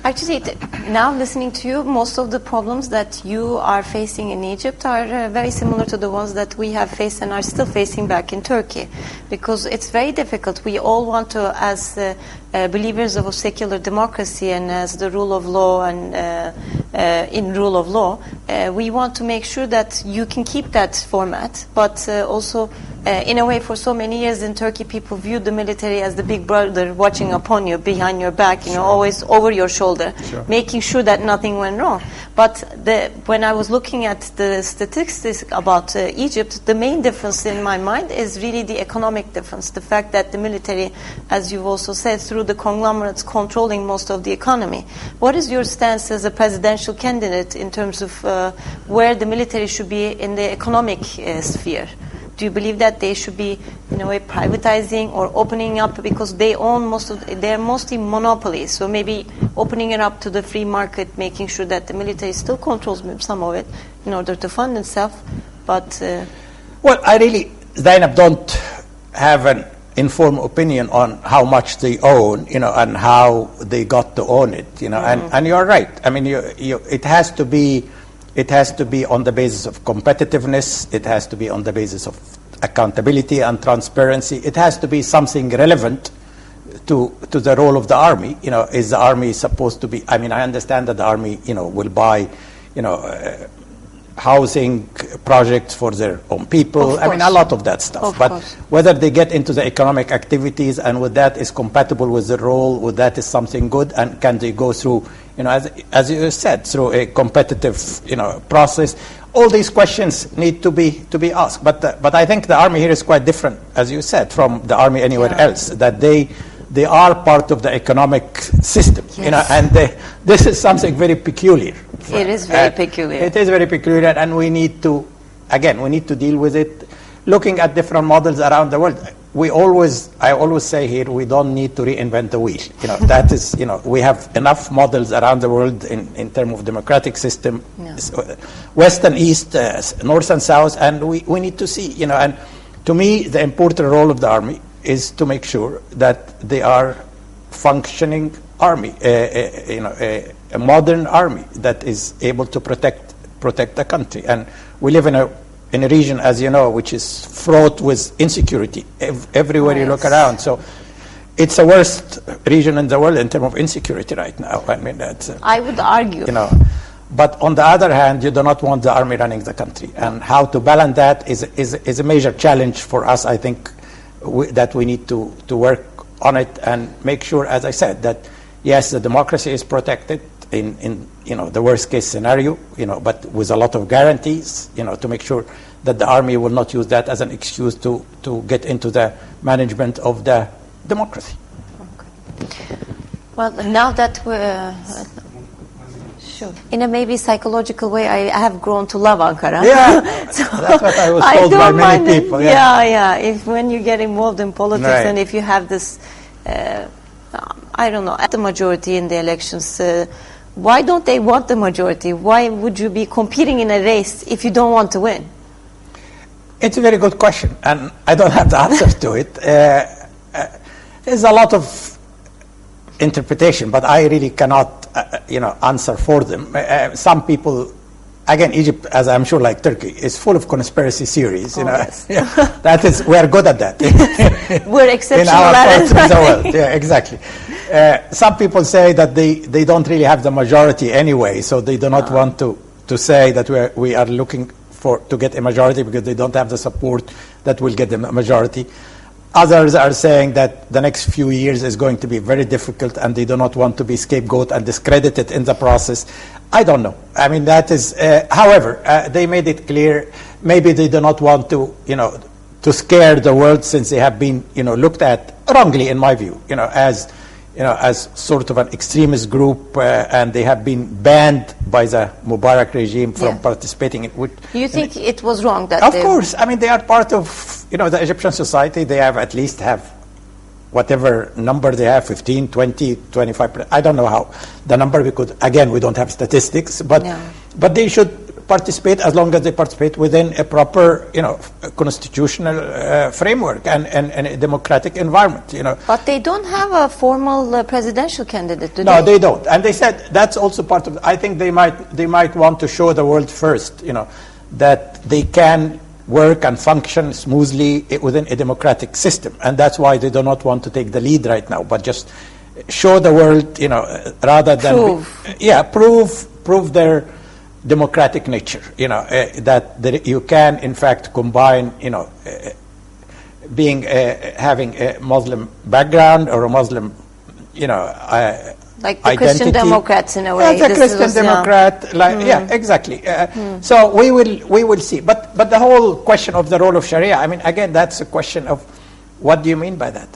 Actually, now listening to you, most of the problems that you are facing in Egypt are very similar to the ones that we have faced and are still facing back in Turkey, because it's very difficult. We all want to, as believers of a secular democracy and as the rule of law and in rule of law, we want to make sure that you can keep that format, but also in a way, for so many years in Turkey, people viewed the military as the big brother watching upon you, behind your back, you know, always over your shoulder, making sure that nothing went wrong. But when I was looking at the statistics about Egypt, the main difference in my mind is really the economic difference. The fact that the military, as you've also said, through the conglomerates controlling most of the economy. What is your stance as a presidential candidate in terms of where the military should be in the economic sphere? Do you believe that they should be, in a way, privatizing or opening up, because they own they're mostly monopolies, so maybe opening it up to the free market, making sure that the military still controls some of it in order to fund itself, but... Well, I really, Zeynep, don't have an informed opinion on how much they own, you know, and how they got to own it, you know, and you're right. I mean, it has to be on the basis of competitiveness. It has to be on the basis of accountability and transparency. It has to be something relevant to the role of the army. You know, is the army supposed to be? I mean, I understand that the army, you know, will buy, you know, housing projects for their own people. I mean, a lot of that stuff. But whether they get into the economic activities and whether that is compatible with the role, whether that is something good, and can they go through, you know, as you said, through a competitive, you know, process. All these questions need to be asked. But I think the army here is quite different, as you said, from the army anywhere else. That they are part of the economic system, you know, and this is something very peculiar. It is very peculiar. It is very peculiar, and we need to deal with it, looking at different models around the world. I always say here, we don't need to reinvent the wheel. You know, that is, you know, we have enough models around the world in terms of democratic system, West and East, North and South, and we need to see, you know, and to me, the important role of the army is to make sure that they are functioning army, you know, a modern army that is able to protect the country. And we live in a region, as you know, which is fraught with insecurity everywhere you look around. So it's the worst region in the world in terms of insecurity right now. I mean, that's, I would argue. You know, but on the other hand, you do not want the army running the country. And how to balance that is a major challenge for us, I think, that we need to work on it and make sure, as I said, that yes, the democracy is protected in you know, the worst case scenario, you know, but with a lot of guarantees, you know, to make sure that the army will not use that as an excuse to get into the management of the democracy. Okay. Well, now that we're sure, in a maybe psychological way, I have grown to love Ankara. Yeah, so that's what I was told by many people. Yeah. If when you get involved in politics and if you have this, I don't know, at the majority in the elections. Why don't they want the majority? Why would you be competing in a race if you don't want to win? It's a very good question, and I don't have the answer to it. There's a lot of interpretation, but I really cannot, you know, answer for them. Some people, again, Egypt, as I'm sure, like Turkey, is full of conspiracy theories. You know, yes. That is, we are good at that. We're exceptional in our at parts of the world. Yeah, exactly. Some people say that they don't really have the majority anyway, so they do not want to say that we are looking to get a majority because they don't have the support that will get them a majority. Others are saying that the next few years is going to be very difficult and they do not want to be scapegoat and discredited in the process. I don't know. I mean, that is, however, they made it clear, maybe they do not want to, you know, to scare the world since they have been, you know, looked at wrongly, in my view, you know, as sort of an extremist group, and they have been banned by the Mubarak regime from participating in it. You think it was wrong that Of course. I mean, they are part of, you know, the Egyptian society. They have at least have whatever number they have, 15, 20, 25%. I don't know how the number, because, again, we don't have statistics, but they should participate as long as they participate within a proper, constitutional framework and a democratic environment, But they don't have a formal presidential candidate, do they? No, they don't. And they said that's also part of. I think they might want to show the world first, that they can work and function smoothly within a democratic system, and that's why they do not want to take the lead right now, but just show the world, rather than prove their democratic nature, that you can in fact combine, having a Muslim background or a Muslim, like the Christian Democrats in a way. Yeah, the Christian Democrat, exactly. So we will see. But the whole question of the role of Sharia, I mean, again, that's a question of what do you mean by that?